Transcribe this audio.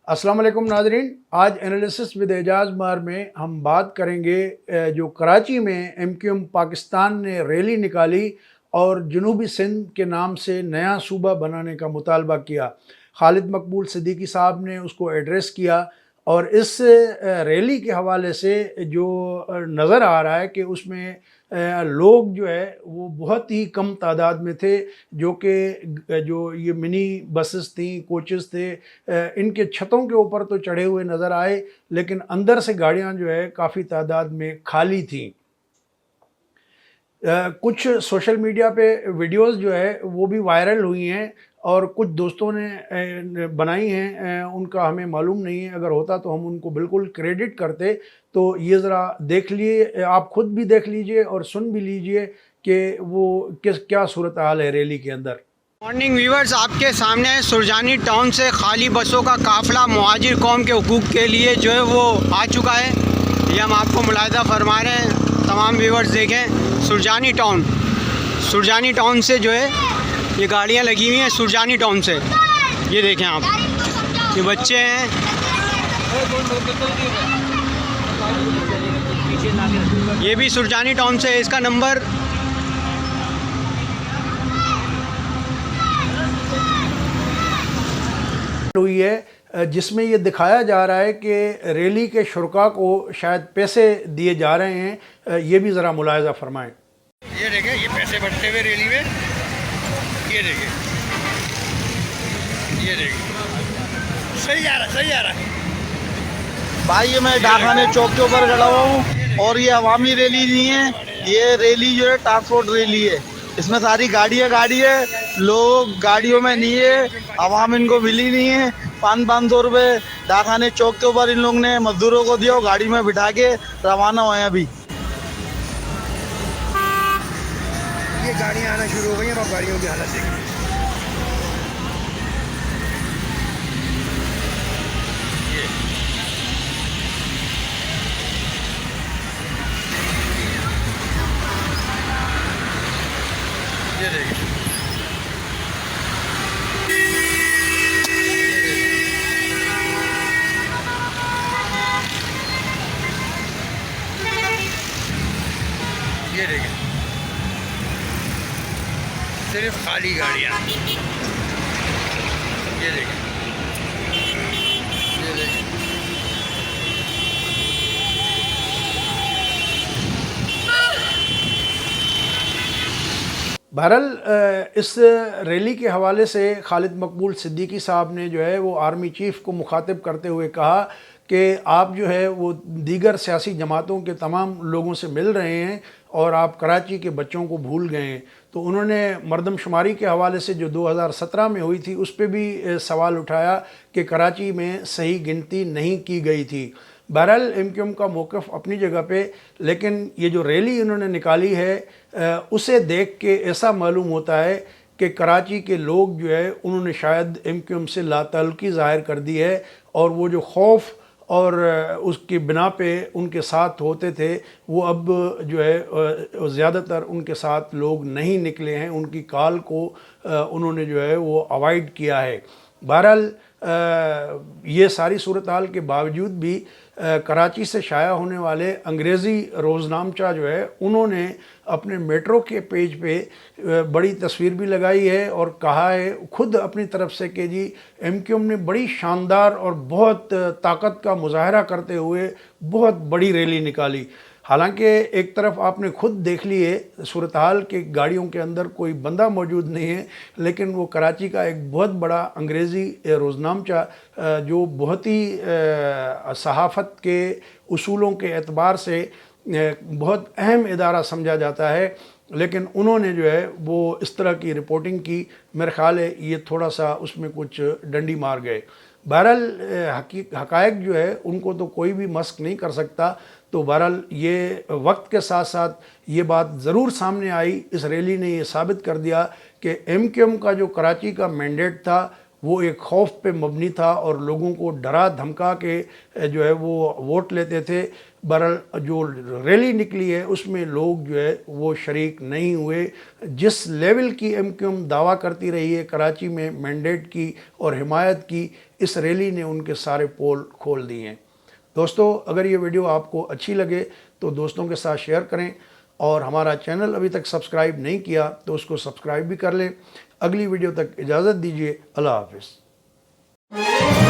अस्सलाम वालेकुम नाजरीन। आज एनालिसिस विद एजाज मार में हम बात करेंगे जो कराची में MQM पाकिस्तान ने रैली निकाली और जनूबी सिंध के नाम से नया सूबा बनाने का मुतालबा किया। खालिद मकबूल सिद्दीकी साहब ने उसको एड्रेस किया और इस रैली के हवाले से जो नज़र आ रहा है कि उसमें लोग जो है वो बहुत ही कम तादाद में थे, जो ये मिनी बसेस थी, कोचेस थे, इनके छतों के ऊपर तो चढ़े हुए नज़र आए, लेकिन अंदर से गाड़ियां जो है काफ़ी तादाद में खाली थीं। कुछ सोशल मीडिया पे वीडियोस जो है वो भी वायरल हुई हैं और कुछ दोस्तों ने बनाई हैं, उनका हमें मालूम नहीं है, अगर होता तो हम उनको बिल्कुल क्रेडिट करते। तो ये ज़रा देख लिए, आप खुद भी देख लीजिए और सुन भी लीजिए कि वो क्या सूरत हाल है रैली के अंदर। मॉर्निंग व्यूवर्स, आपके सामने है सुरजानी टाउन से खाली बसों का काफ़िला मुहाजिर कौम के हुकूक़ के लिए जो है वो आ चुका है। ये हम आपको मुलाहिज़ा फरमा रहे हैं। तमाम व्यूवर्स देखें, सुरजानी टाउन से जो है ये गाड़ियाँ लगी हुई हैं। सुरजानी टाउन से ये देखें आप, ये बच्चे हैं, ये भी सुरजानी टाउन से। इसका नंबर हुई है जिसमें ये दिखाया जा रहा है कि रैली के शुरका को शायद पैसे दिए जा रहे हैं। ये भी ज़रा मुलाहिज़ा फरमाएं। ये देखें, ये पैसे बढ़ते हुए रैली में, ये देखें, ये देखें, सही आ रहा है। भाई ये मैं डाकखाने चौक के ऊपर खड़ा हुआ हूँ और ये अवामी रैली नहीं है, ये रैली जो है ट्रांसपोर्ट रैली है। इसमें सारी गाड़ी है, लोग गाड़ियों में नहीं है, आवाम इनको मिली नहीं है। 500 रुपये डाकखाने चौक के ऊपर इन लोग ने मजदूरों को दिया और गाड़ी में बिठा के रवाना हुए हैं। अभी ये गाड़ियाँ आना शुरू हो गई हैं और गाड़ियों की हालत देखिए। ये देखिए, ये देखिए, सिर्फ खाली गाड़ियाँ। ये देखिए, ये देखिए, बहरहाल इस रैली के हवाले से खालिद मकबूल सिद्दीकी साहब ने जो है वो आर्मी चीफ़ को मुखातिब करते हुए कहा कि आप जो है वो दीगर सियासी जमातों के तमाम लोगों से मिल रहे हैं और आप कराची के बच्चों को भूल गए हैं। तो उन्होंने मरदमशुमारी के हवाले से जो 2017 में हुई थी उस पर भी सवाल उठाया कि कराची में सही गिनती नहीं की गई थी। बहरहाल MQM का मौक़िफ़ अपनी जगह पे, लेकिन ये जो रैली इन्होंने निकाली है उसे देख के ऐसा मालूम होता है कि कराची के लोग जो है उन्होंने शायद MQM से लाताल्लुकी ज़ाहिर कर दी है और वो जो खौफ और उसकी बिना पे उनके साथ होते थे वो अब जो है ज़्यादातर उनके साथ लोग नहीं निकले हैं, उनकी कॉल को उन्होंने जो है वो अवॉइड किया है। बहरहाल ये सारी सूरत हाल के बावजूद भी कराची से शाया होने वाले अंग्रेज़ी रोज़नामचा जो है उन्होंने अपने मेट्रो के पेज पे बड़ी तस्वीर भी लगाई है और कहा है खुद अपनी तरफ से कि जी MQM ने बड़ी शानदार और बहुत ताकत का मुजाहरा करते हुए बहुत बड़ी रैली निकाली। हालांकि एक तरफ आपने खुद देख लिए सूरत हाल के गाड़ियों के अंदर कोई बंदा मौजूद नहीं है, लेकिन वो कराची का एक बहुत बड़ा अंग्रेज़ी रोज़नामचा जो बहुत ही सहाफ़त के उसूलों के एतबार से बहुत अहम इदारा समझा जाता है, लेकिन उन्होंने जो है वो इस तरह की रिपोर्टिंग की। मेरे ख़्याल है ये थोड़ा सा उसमें कुछ डंडी मार गए। बहरहाल हक़ाइक़ जो है उनको तो कोई भी मस्क नहीं कर सकता। तो बहरहाल ये वक्त के साथ साथ ये बात ज़रूर सामने आई। इस रैली ने ये साबित कर दिया कि MQM का जो कराची का मैंडेट था वो एक खौफ पे मबनी था और लोगों को डरा धमका के जो है वो वोट लेते थे। बहरहाल जो रैली निकली है उसमें लोग जो है वो शरीक नहीं हुए। जिस लेवल की MQM दावा करती रही है कराची में मैंडेट की और हिमायत की, इस रैली ने उनके सारे पोल खोल दिए हैं। दोस्तों, अगर ये वीडियो आपको अच्छी लगे तो दोस्तों के साथ शेयर करें, और हमारा चैनल अभी तक सब्सक्राइब नहीं किया तो उसको सब्सक्राइब भी कर लें। अगली वीडियो तक इजाज़त दीजिए। अल्लाह हाफ़िज़।